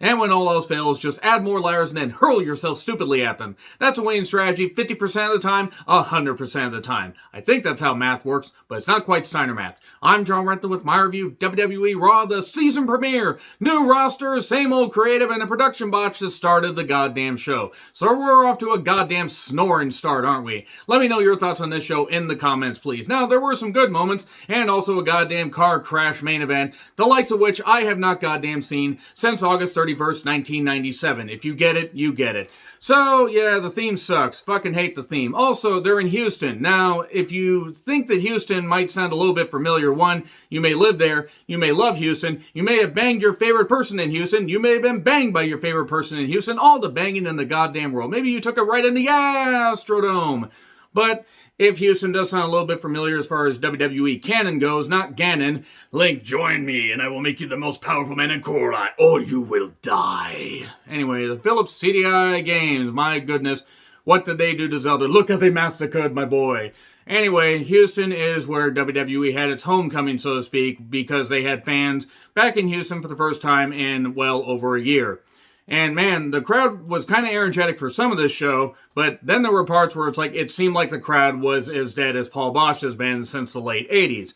And when all else fails, just add more layers and then hurl yourself stupidly at them. That's a winning strategy 50% of the time, 100% of the time. I think that's how math works, but it's not quite Steiner math. I'm John Renton with my review of WWE Raw, the season premiere. New roster, same old creative, and a production botch that started the goddamn show. So we're off to a goddamn snoring start, aren't we? Let me know your thoughts on this show in the comments, please. Now, there were some good moments, and also a goddamn car crash main event, the likes of which I have not goddamn seen since August 31st, 1997. If you get it, you get it. So, yeah, the theme sucks. Fucking hate the theme. Also, they're in Houston. Now, if you think that Houston might sound a little bit familiar, one, you may live there, you may love Houston, you may have banged your favorite person in Houston, you may have been banged by your favorite person in Houston, all the banging in the goddamn world. Maybe you took it right in the Astrodome. But if Houston does sound a little bit familiar as far as WWE canon goes, not Ganon, Link, join me and I will make you the most powerful man in Korra, or you will die. Anyway, the Philips CDI games, my goodness, what did they do to Zelda? Look how they massacred my boy. Anyway, Houston is where WWE had its homecoming, so to speak, because they had fans back in Houston for the first time in well over a year. And man, the crowd was kind of energetic for some of this show, but then there were parts where it's like it seemed like the crowd was as dead as Paul Bosch has been since the late 80s.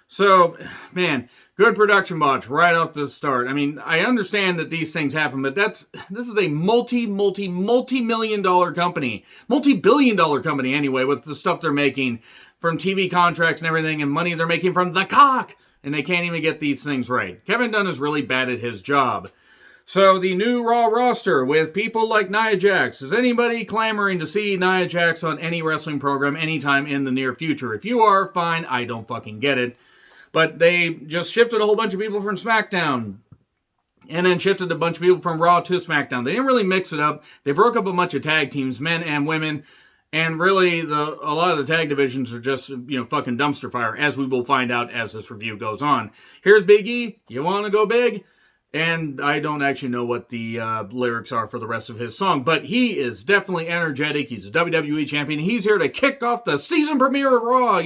So, man, good production botch right off the start. I mean, I understand that these things happen, but this is a multi-million dollar company. Multi-billion dollar company anyway, with the stuff they're making from TV contracts and everything and money they're making from the cock. And they can't even get these things right. Kevin Dunn is really bad at his job. So the new Raw roster with people like Nia Jax. Is anybody clamoring to see Nia Jax on any wrestling program anytime in the near future? If you are, fine. I don't fucking get it. But they just shifted a whole bunch of people from SmackDown. And then shifted a bunch of people from Raw to SmackDown. They didn't really mix it up. They broke up a bunch of tag teams, men and women. And really, a lot of the tag divisions are just, fucking dumpster fire, as we will find out as this review goes on. Here's Big E. You want to go big? And I don't actually know what the lyrics are for the rest of his song, but he is definitely energetic. He's a WWE champion. He's here to kick off the season premiere of Raw,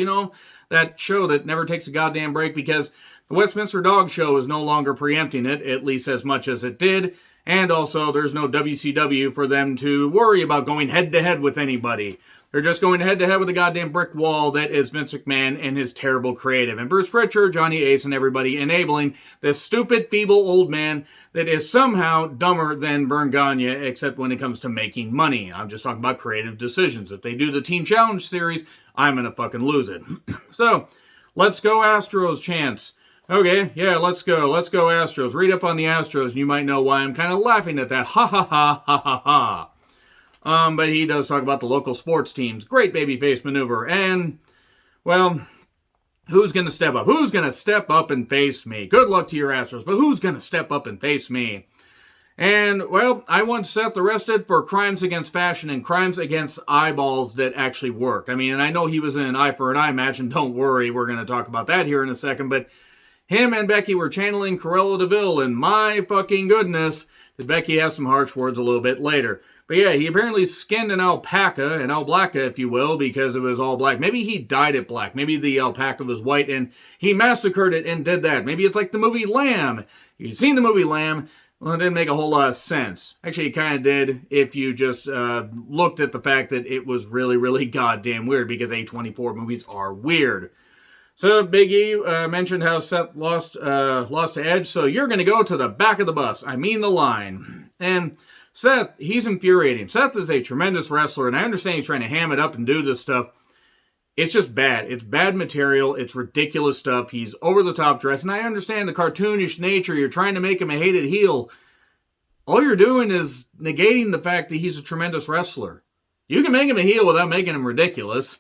that show that never takes a goddamn break because the Westminster Dog Show is no longer preempting it, at least as much as it did. And also, there's no WCW for them to worry about going head-to-head with anybody. They're just going head-to-head with a goddamn brick wall that is Vince McMahon and his terrible creative. And Bruce Pritchard, Johnny Ace, and everybody enabling this stupid, feeble old man that is somehow dumber than Vern Gagne, except when it comes to making money. I'm just talking about creative decisions. If they do the Team Challenge series, I'm going to fucking lose it. So, let's go Astros chants. Okay, yeah, let's go. Let's go Astros. Read up on the Astros, and you might know why I'm kind of laughing at that. Ha ha ha ha ha ha. But he does talk about the local sports teams. Great babyface maneuver. And, well, who's going to step up? Who's going to step up and face me? Good luck to your Astros, but who's going to step up and face me? And, well, I want Seth arrested for crimes against fashion and crimes against eyeballs that actually work. I mean, and I know he was in an eye for an eye match, and don't worry, we're going to talk about that here in a second, but him and Becky were channeling Cruella de Vil, and my fucking goodness, did Becky have some harsh words a little bit later. But yeah, he apparently skinned an alpaca, an alpaca, if you will, because it was all black. Maybe he dyed it black. Maybe the alpaca was white, and he massacred it and did that. Maybe it's like the movie Lamb. You've seen the movie Lamb. Well, it didn't make a whole lot of sense. Actually, it kind of did if you just looked at the fact that it was really, really goddamn weird, because A24 movies are weird. So Big E mentioned how Seth lost to Edge, so you're going to go to the back of the bus. I mean the line. And Seth, he's infuriating. Seth is a tremendous wrestler, and I understand he's trying to ham it up and do this stuff. It's just bad. It's bad material. It's ridiculous stuff. He's over-the-top dressed, and I understand the cartoonish nature. You're trying to make him a hated heel. All you're doing is negating the fact that he's a tremendous wrestler. You can make him a heel without making him ridiculous.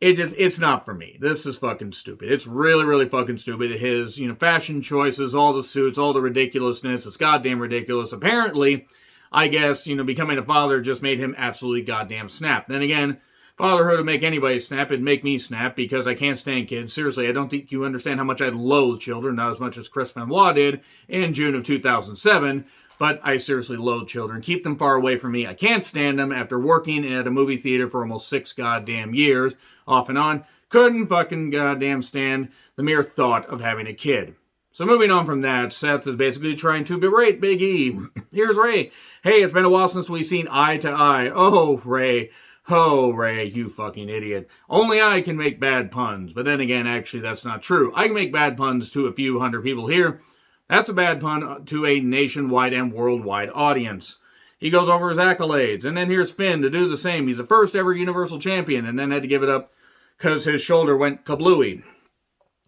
It's not for me. This is fucking stupid. It's really, really fucking stupid. His, fashion choices, all the suits, all the ridiculousness. It's goddamn ridiculous. Apparently, I guess, becoming a father just made him absolutely goddamn snap. Then again, fatherhood would make anybody snap. It'd make me snap because I can't stand kids. Seriously, I don't think you understand how much I loathe children, not as much as Chris Benoit did in June of 2007. But I seriously loathe children. Keep them far away from me. I can't stand them after working at a movie theater for almost 6 goddamn years, off and on. Couldn't fucking goddamn stand the mere thought of having a kid. So moving on from that, Seth is basically trying to berate Big E. Here's Ray. Hey, it's been a while since we've seen eye to eye. Oh, Ray. Oh, Ray, you fucking idiot. Only I can make bad puns. But then again, actually, that's not true. I can make bad puns to a few hundred people here. That's a bad pun to a nationwide and worldwide audience. He goes over his accolades. And then here's Finn to do the same. He's the first ever Universal Champion and then had to give it up because his shoulder went kablooey.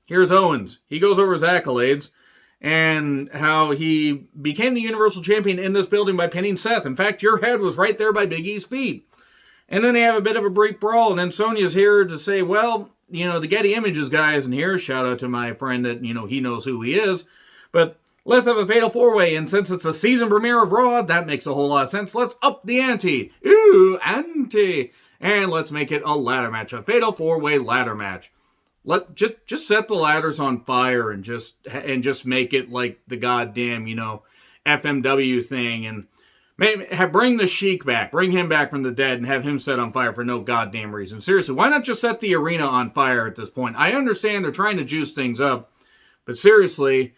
Here's Owens. He goes over his accolades and how he became the Universal Champion in this building by pinning Seth. In fact, your head was right there by Big E's feet. And then they have a bit of a brief brawl. And then Sonya's here to say, well, the Getty Images guy isn't here. Shout out to my friend that, he knows who he is. But let's have a fatal four-way. And since it's the season premiere of Raw, that makes a whole lot of sense. Let's up the ante. Ooh, ante. And let's make it a ladder match. A fatal four-way ladder match. Just set the ladders on fire and just make it like the goddamn, FMW thing, and bring the Sheik back, bring him back from the dead, and have him set on fire for no goddamn reason. Seriously, why not just set the arena on fire at this point? I understand they're trying to juice things up, but seriously,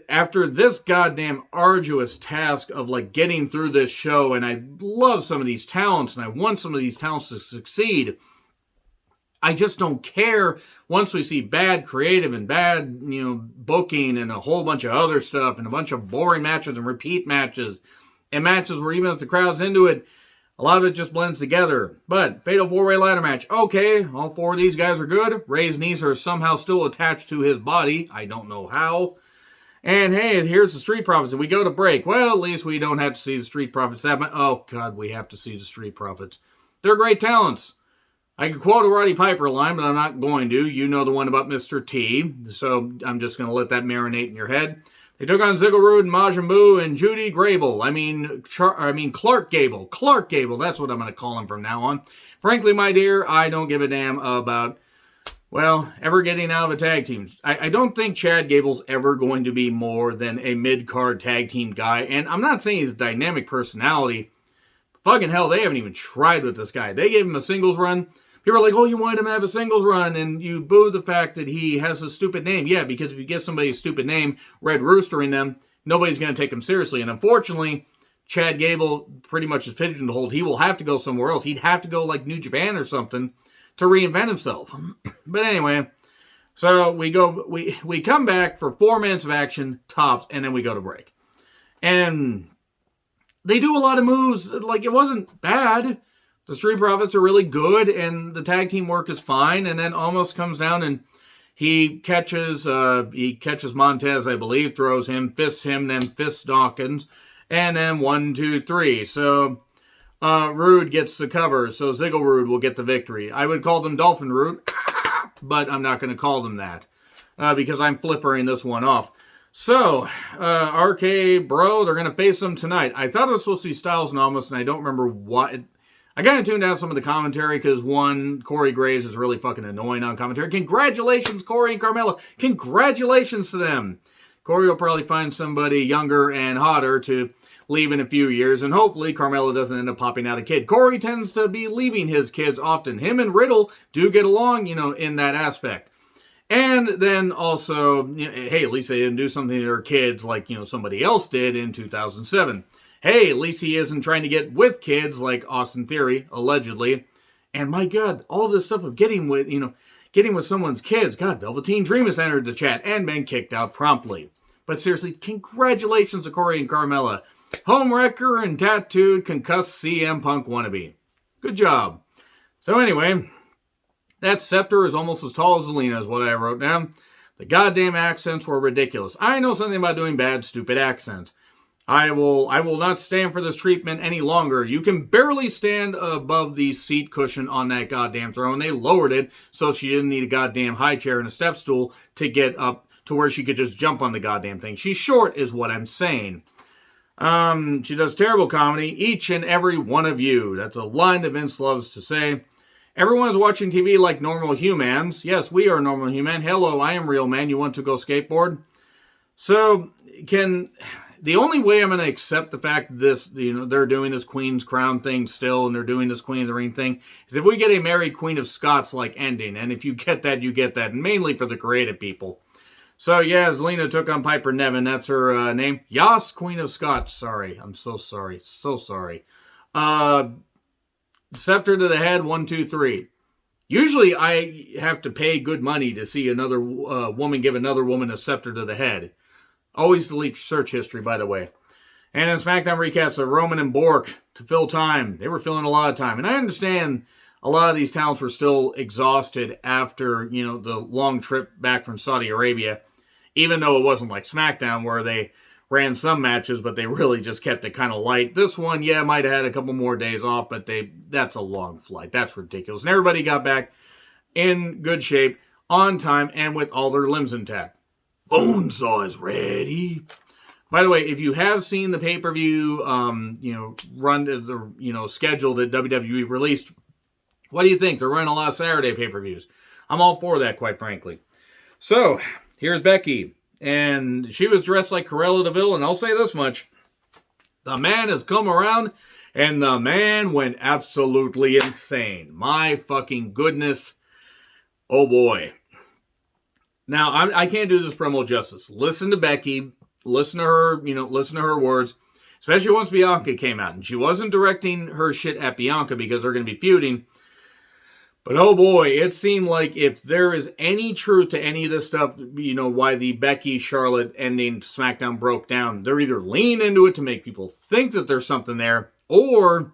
after this goddamn arduous task of getting through this show, and I love some of these talents, and I want some of these talents to succeed. I just don't care once we see bad creative and bad, booking and a whole bunch of other stuff and a bunch of boring matches and repeat matches and matches where even if the crowd's into it, a lot of it just blends together. But fatal four-way ladder match. Okay, all four of these guys are good. Ray's knees are somehow still attached to his body. I don't know how. And hey, here's the Street Profits. And we go to break. Well, at least we don't have to see the Street Profits that much. Oh, God, we have to see the Street Profits. They're great talents. I could quote a Roddy Piper line, but I'm not going to. You know the one about Mr. T, so I'm just going to let that marinate in your head. They took on Ziggle Rude, Majin Buu, and Judy Grable. I mean Clark Gable. Clark Gable, that's what I'm going to call him from now on. Frankly, my dear, I don't give a damn about, ever getting out of a tag team. I don't think Chad Gable's ever going to be more than a mid-card tag team guy, and I'm not saying he's a dynamic personality. Fucking hell, they haven't even tried with this guy. They gave him a singles run. People are like, oh, you wanted him to have a singles run, and you boo the fact that he has a stupid name. Yeah, because if you give somebody a stupid name, Red Rooster in them, nobody's going to take him seriously. And unfortunately, Chad Gable pretty much is pigeonholed. He will have to go somewhere else. He'd have to go like New Japan or something to reinvent himself. But anyway, so we come back for 4 minutes of action, tops, and then we go to break. And they do a lot of moves. It wasn't bad. The Street Profits are really good, and the tag team work is fine. And then Almost comes down and he catches Montez, I believe, throws him, fists him, then fists Dawkins, and then 1, 2, 3. So Rude gets the cover, so Ziggle Rude will get the victory. I would call them Dolphin Rude, but I'm not going to call them that because I'm flippering this one off. So, RK Bro, they're going to face them tonight. I thought it was supposed to be Styles and Almost, and I don't remember what. I kind of tuned out some of the commentary because, one, Corey Graves is really fucking annoying on commentary. Congratulations, Corey and Carmella. Congratulations to them. Corey will probably find somebody younger and hotter to leave in a few years, and hopefully Carmella doesn't end up popping out a kid. Corey tends to be leaving his kids often. Him and Riddle do get along, in that aspect. And then also, hey, at least they didn't do something to their kids like, somebody else did in 2007. Hey, at least he isn't trying to get with kids like Austin Theory, allegedly. And my God, all this stuff of getting with someone's kids. God, Velveteen Dream has entered the chat and been kicked out promptly. But seriously, congratulations to Corey and Carmella. Homewrecker and tattooed concussed CM Punk wannabe. Good job. So anyway, that scepter is almost as tall as Zelina is what I wrote down. The goddamn accents were ridiculous. I know something about doing bad, stupid accents. I will not stand for this treatment any longer. You can barely stand above the seat cushion on that goddamn throne. They lowered it so she didn't need a goddamn high chair and a step stool to get up to where she could just jump on the goddamn thing. She's short is what I'm saying. She does terrible comedy. Each and every one of you. That's a line that Vince loves to say. Everyone is watching TV like normal humans. Yes, we are normal human. Hello, I am real man. You want to go skateboard? So, the only way I'm going to accept the fact that they're doing this Queen's Crown thing still, and they're doing this Queen of the Ring thing, is if we get a Mary Queen of Scots-like ending. And if you get that, you get that. And mainly for the creative people. So, yeah, Zelina took on Piper Niven. That's her name. Yas, Queen of Scots. Sorry. I'm so sorry. So sorry. Scepter to the head, 1, 2, 3. Usually I have to pay good money to see another woman give another woman a scepter to the head. Always delete search history, by the way. And in SmackDown recaps of Roman and Bork to fill time. They were filling a lot of time. And I understand a lot of these talents were still exhausted after, the long trip back from Saudi Arabia. Even though it wasn't like SmackDown where they ran some matches, but they really just kept it kind of light. This one, might have had a couple more days off, but that's a long flight. That's ridiculous. And everybody got back in good shape, on time, and with all their limbs intact. Bonesaw is ready. By the way, if you have seen the pay-per-view, run the schedule that WWE released, what do you think? They're running a lot of Saturday pay-per-views. I'm all for that, quite frankly. So, here's Becky. And she was dressed like Cruella DeVille, and I'll say this much. The man has come around, and the man went absolutely insane. My fucking goodness. Oh, boy. Now, I can't do this promo justice. Listen to Becky. Listen to her, listen to her words. Especially once Bianca came out. And she wasn't directing her shit at Bianca because they're going to be feuding. But oh boy, it seemed like if there is any truth to any of this stuff, why the Becky-Charlotte ending SmackDown broke down, they're either leaning into it to make people think that there's something there, or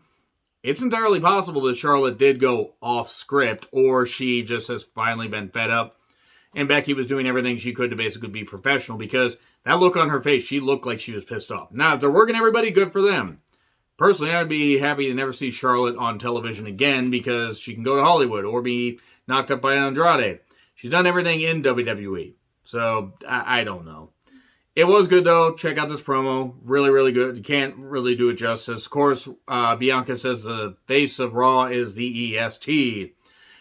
it's entirely possible that Charlotte did go off script, or she just has finally been fed up, and Becky was doing everything she could to basically be professional, because that look on her face, she looked like she was pissed off. Now, if they're working everybody, good for them. Personally, I'd be happy to never see Charlotte on television again because she can go to Hollywood or be knocked up by Andrade. She's done everything in WWE. So, I don't know. It was good, though. Check out this promo. Really, really good. You can't really do it justice. Of course, Bianca says the face of Raw is the EST.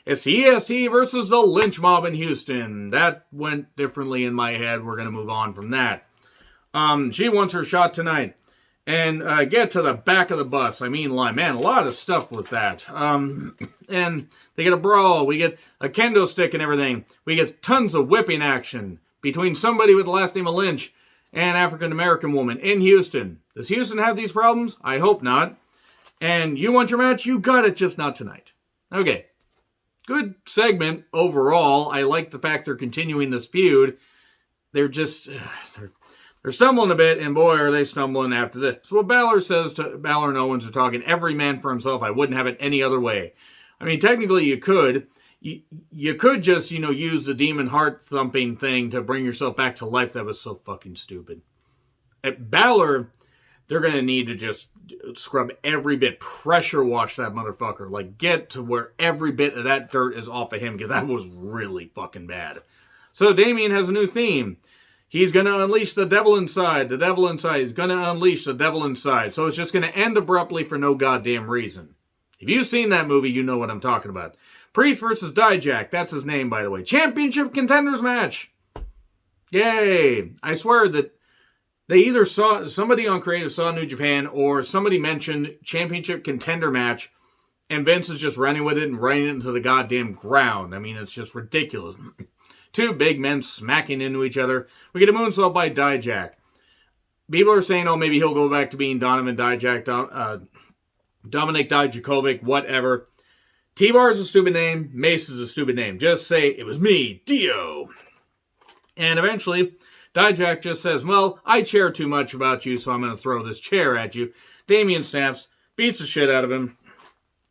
It's the EST versus the Lynch Mob in Houston. That went differently in my head. We're going to move on from that. She wants her shot tonight. And get to the back of the bus. I mean, man, a lot of stuff with that. And they get a brawl. We get a kendo stick and everything. We get tons of whipping action between somebody with the last name of Lynch and an African-American woman in Houston. Does Houston have these problems? I hope not. And you want your match? You got it, just not tonight. Okay. Good segment overall. I like the fact they're continuing this feud. They're just... They're stumbling a bit, and boy, are they stumbling after this. So what Balor says to Balor and Owens are talking, every man for himself. I wouldn't have it any other way. I mean, technically you could. You could just, use the demon heart thumping thing to bring yourself back to life. That was so fucking stupid. At Balor, they're going to need to just scrub every bit. Pressure wash that motherfucker. Like, get to where every bit of that dirt is off of him, because that was really fucking bad. So Damian has a new theme. He's going to unleash the devil inside. The devil inside. He's going to unleash the devil inside. So it's just going to end abruptly for no goddamn reason. If you've seen that movie, you know what I'm talking about. Priest versus Dijak. That's his name, by the way. Championship contenders match. Yay. I swear that they either saw, somebody on creative saw New Japan, or somebody mentioned championship contender match, and Vince is just running with it and running it into the goddamn ground. I mean, it's just ridiculous. Two big men smacking into each other. We get a moonsault by Dijak. People are saying, maybe he'll go back to being Donovan Dijak, Dominic Dijakovic, whatever. T-Bar is a stupid name. Mace is a stupid name. Just say, it was me, Dio. And eventually, Dijak just says, well, I care too much about you, so I'm going to throw this chair at you. Damian snaps, beats the shit out of him.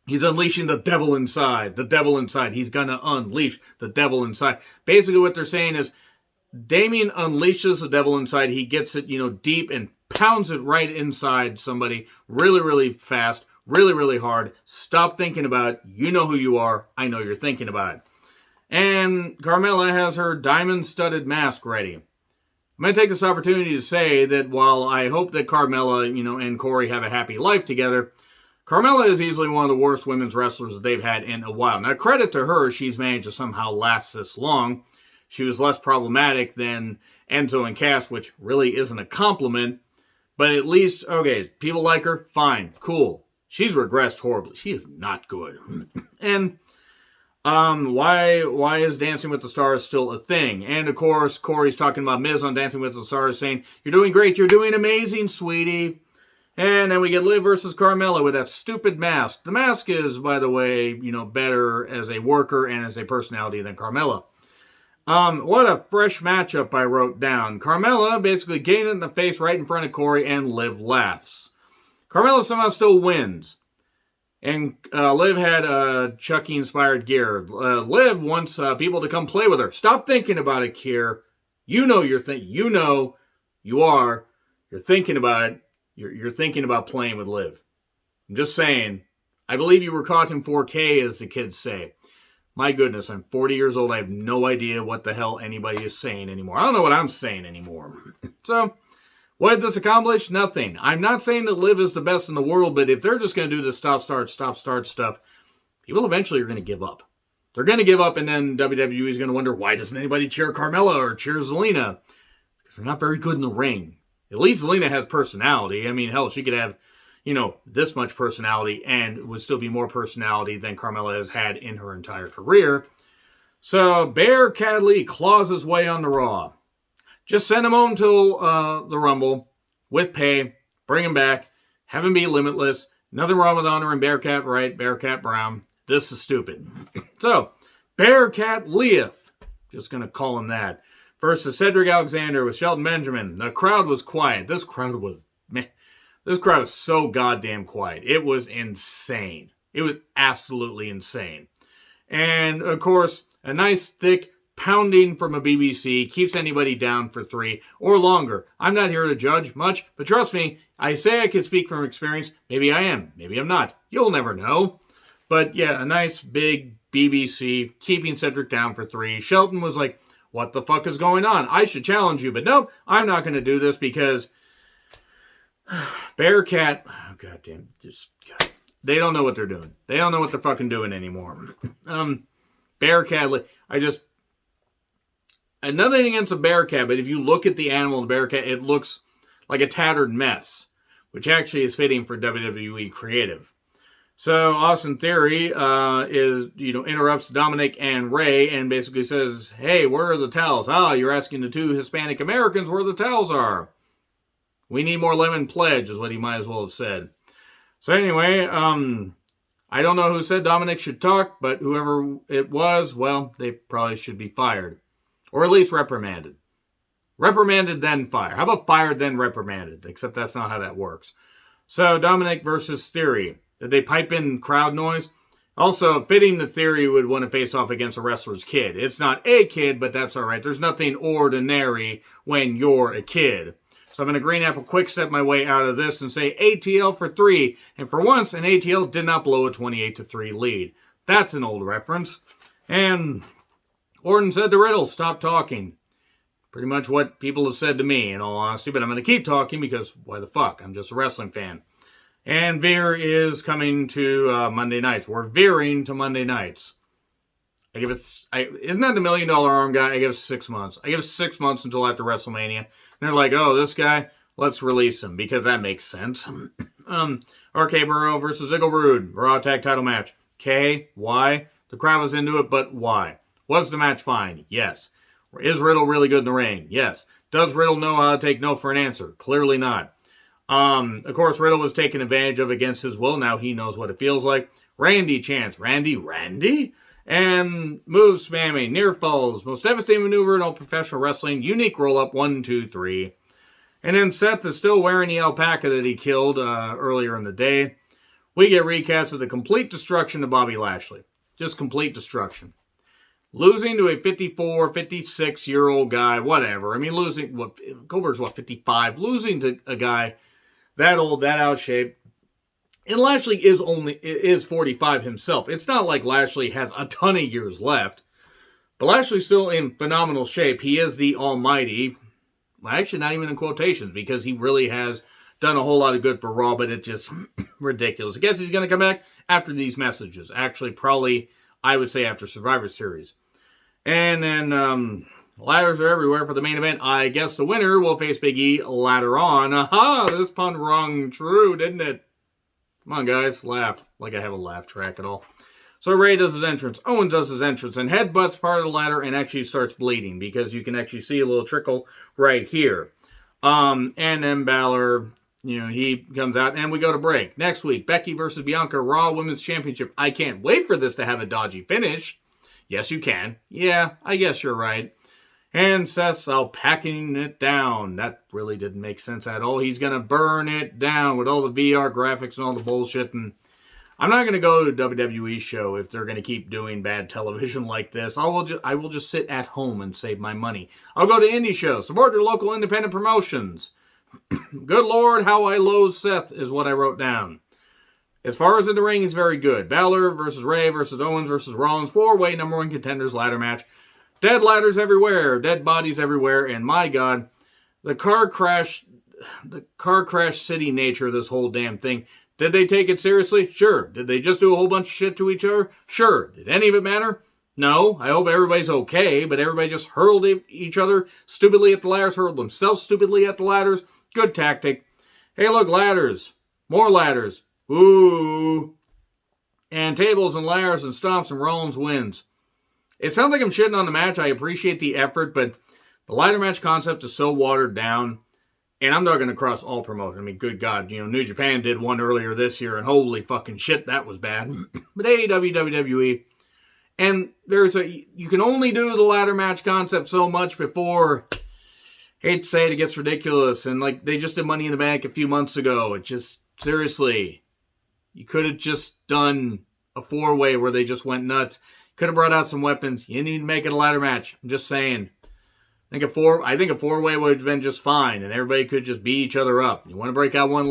He's unleashing the devil inside. The devil inside. He's going to unleash the devil inside. Basically what they're saying is Damian unleashes the devil inside. He gets it, deep and pounds it right inside somebody really, really fast, really, really hard. Stop thinking about it. You know who you are. I know you're thinking about it. And Carmella has her diamond-studded mask ready. I'm going to take this opportunity to say that while I hope that Carmella, and Corey have a happy life together, Carmella is easily one of the worst women's wrestlers that they've had in a while. Now, credit to her, she's managed to somehow last this long. She was less problematic than Enzo and Cass, which really isn't a compliment. But at least, okay, people like her, fine, cool. She's regressed horribly. She is not good. And Why is Dancing with the Stars still a thing? And of course, Corey's talking about Miz on Dancing with the Stars, saying, "You're doing great, you're doing amazing, sweetie." And then we get Liv versus Carmella with that stupid mask. The mask is, by the way, better as a worker and as a personality than Carmella. What a fresh matchup I wrote down. Carmella basically getting in the face right in front of Corey, and Liv laughs. Carmella somehow still wins. And Liv had Chucky-inspired gear. Liv wants people to come play with her. Stop thinking about it, Kier. You know you're thinking about it. You're thinking about playing with Liv. I'm just saying. I believe you were caught in 4K, as the kids say. My goodness, I'm 40 years old. I have no idea what the hell anybody is saying anymore. I don't know what I'm saying anymore. So, what did this accomplish? Nothing. I'm not saying that Liv is the best in the world, but if they're just going to do this stop-start stuff, people eventually are going to give up. They're going to give up, and then WWE is going to wonder, why doesn't anybody cheer Carmella or cheer Zelina? Because they're not very good in the ring. At least Zelina has personality. I mean, hell, she could have, this much personality and would still be more personality than Carmella has had in her entire career. So, Bearcat Lee claws his way on the Raw. Just send him home till the Rumble with pay, bring him back, have him be limitless. Nothing wrong with honoring Bearcat Wright, Bearcat Brown. This is stupid. So, Bearcat Leeth, just going to call him that, versus Cedric Alexander with Shelton Benjamin. The crowd was quiet. This crowd was so goddamn quiet. It was insane. It was absolutely insane. And, of course, a nice thick pounding from a BBC keeps anybody down for 3 or longer. I'm not here to judge much, but trust me, I say I can speak from experience. Maybe I am. Maybe I'm not. You'll never know. But yeah, a nice big BBC keeping Cedric down for 3. Shelton was like, what the fuck is going on? I should challenge you, but nope, I'm not going to do this because Bearcat, oh goddamn, they don't know what they're doing. They don't know what they're fucking doing anymore. Bearcat, nothing against a Bearcat, but if you look at the animal of the Bearcat, it looks like a tattered mess, which actually is fitting for WWE creative. So Austin Theory interrupts Dominic and Ray and basically says, "Hey, where are the towels? Ah, you're asking the 2 Hispanic Americans where the towels are. We need more lemon pledge," is what he might as well have said. So anyway, I don't know who said Dominic should talk, but whoever it was, well, they probably should be fired. Or at least reprimanded. Reprimanded, then fired. How about fired, then reprimanded? Except that's not how that works. So, Dominic versus Theory. Did they pipe in crowd noise? Also, fitting the Theory would want to face off against a wrestler's kid. It's not a kid, but that's alright. There's nothing ordinary when you're a kid. So I'm going to green apple quick step my way out of this and say ATL for 3. And for once, an ATL did not blow a 28-3 lead. That's an old reference. And Orton said to Riddle, "Stop talking." Pretty much what people have said to me, in all honesty. But I'm going to keep talking because why the fuck? I'm just a wrestling fan. And Veer is coming to Monday nights. We're veering to Monday nights. Isn't that the $1 million arm guy? I give it 6 months. I give it 6 months until after WrestleMania. And they're like, oh, this guy, let's release him because that makes sense. RK Bro versus Eagle Rude, Raw Tag Title match. Okay, why? The crowd was into it, but why? Was the match fine? Yes. Is Riddle really good in the ring? Yes. Does Riddle know how to take no for an answer? Clearly not. Of course, Riddle was taken advantage of against his will. Now he knows what it feels like. Randy chants, Randy? And moves spamming, near falls, most devastating maneuver in all professional wrestling, unique roll-up, 1, 2, 3. And then Seth is still wearing the alpaca that he killed earlier in the day. We get recaps of the complete destruction of Bobby Lashley. Just complete destruction. Losing to a 54, 56-year-old guy, whatever. I mean, Goldberg's 55. Losing to a guy that old, that out of shape. And Lashley is 45 himself. It's not like Lashley has a ton of years left. But Lashley's still in phenomenal shape. He is the almighty. Well, actually, not even in quotations, because he really has done a whole lot of good for Raw, but it's just ridiculous. I guess he's going to come back after these messages. Actually, probably, I would say after Survivor Series. And then, ladders are everywhere for the main event. I guess the winner will face Big E later on. Aha! This pun rung true, didn't it? Come on, guys, laugh. Like I have a laugh track at all. So Ray does his entrance, Owen does his entrance, and headbutts part of the ladder and actually starts bleeding because you can actually see a little trickle right here. And then Balor, he comes out and we go to break. Next week, Becky versus Bianca, Raw Women's Championship. I can't wait for this to have a dodgy finish. Yes, you can. Yeah, I guess you're right. And Seth's out packing it down. That really didn't make sense at all. He's going to burn it down with all the VR graphics and all the bullshit. And I'm not going to go to a WWE show if they're going to keep doing bad television like this. I will just sit at home and save my money. I'll go to indie shows. Support your local independent promotions. Good Lord, how I loathe Seth is what I wrote down. As far as in the ring, he's very good. Balor versus Ray versus Owens versus Rollins. 4-way number 1 contenders ladder match. Dead ladders everywhere. Dead bodies everywhere. And my God, the car crash city nature of this whole damn thing. Did they take it seriously? Sure. Did they just do a whole bunch of shit to each other? Sure. Did any of it matter? No. I hope everybody's okay, but everybody just hurled each other stupidly at the ladders, hurled themselves stupidly at the ladders. Good tactic. Hey, look, ladders. More ladders. Ooh. And tables and ladders and stomps and Rollins wins. It sounds like I'm shitting on the match. I appreciate the effort, but the ladder match concept is so watered down. And I'm not going to cross all promotion. I mean, good God, New Japan did one earlier this year, and holy fucking shit, that was bad. But AEW, WWE, and you can only do the ladder match concept so much before, hate to say it, it gets ridiculous. And like, they just did Money in the Bank a few months ago. It just, seriously, you could have just done a 4-way where they just went nuts. Could have brought out some weapons. You didn't need to make it a ladder match. I'm just saying. I think a 4-way would have been just fine, and everybody could just beat each other up. You want to break out one,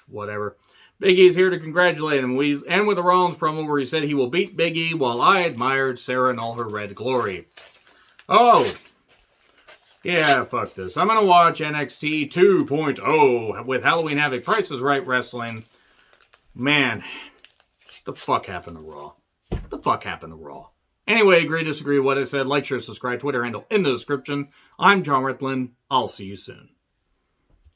whatever. Big E's here to congratulate him. We end with a Rollins promo where he said he will beat Big E while I admired Sarah in all her red glory. Oh, yeah, fuck this. I'm going to watch NXT 2.0 with Halloween Havoc, Price is Right Wrestling. Man, what the fuck happened to Raw? What the fuck happened to Raw? Anyway, agree, disagree with what I said. Like, share, subscribe, Twitter handle in the description. I'm John Ritlin. I'll see you soon.